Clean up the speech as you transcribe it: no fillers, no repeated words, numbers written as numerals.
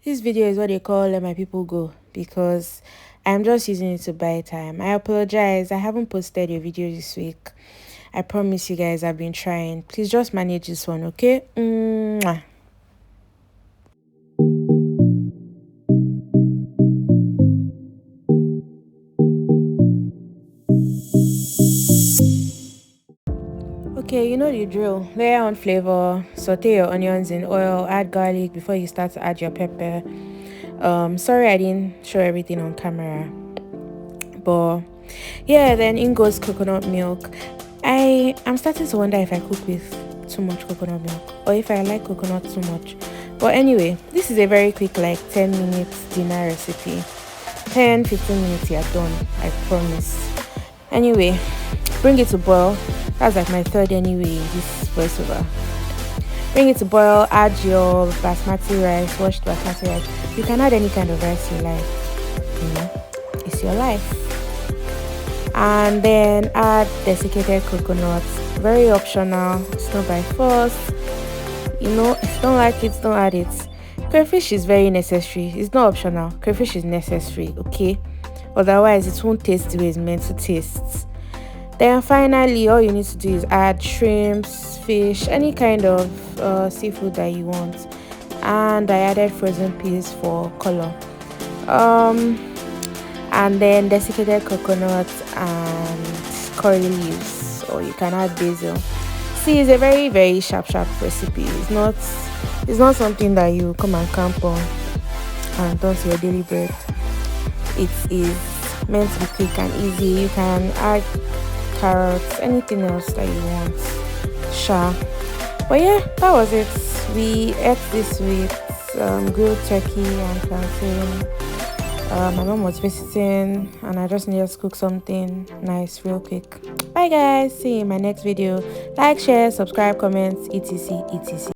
This video is what they call Let My People Go, because I'm just using it to buy time. I apologize, I haven't posted a video this week. I promise you guys I've been trying. Please just manage this one, okay? Mwah. Okay, you know the drill. Layer on flavor, saute your onions in oil, add garlic before you start to add your pepper. Sorry I didn't show everything on camera, but yeah, then in goes coconut milk. I'm starting to wonder if I cook with too much coconut milk or if I like coconut too much. But anyway, this is a very quick, like 10 minutes dinner recipe. 10-15 minutes, you're done, I promise. Anyway, bring it to boil. That's like my third anyway, this voiceover. Bring it to boil, add your basmati rice, washed basmati rice. You can add any kind of rice you like, you know, it's your life. And then add desiccated coconuts. Very optional, it's not by force. You know, if you don't like it, don't add it. Crayfish is very necessary. It's not optional. Crayfish is necessary, okay? Otherwise, it won't taste the way it's meant to taste. Then finally, all you need to do is add shrimps, fish, any kind of seafood that you want. And I added frozen peas for color. And then desiccated coconuts and curry leaves, or you can add basil. See, it's a very sharp recipe. It's not something that you come and camp on and toss your daily bread. It is meant to be quick and easy. You can add carrots, anything else that you want. Sure. But yeah, that was it. We ate this with grilled turkey and plantain. My mom was visiting and I just needed to cook something nice real quick. Bye guys, see you in my next video. Like, share, subscribe, comment, etc.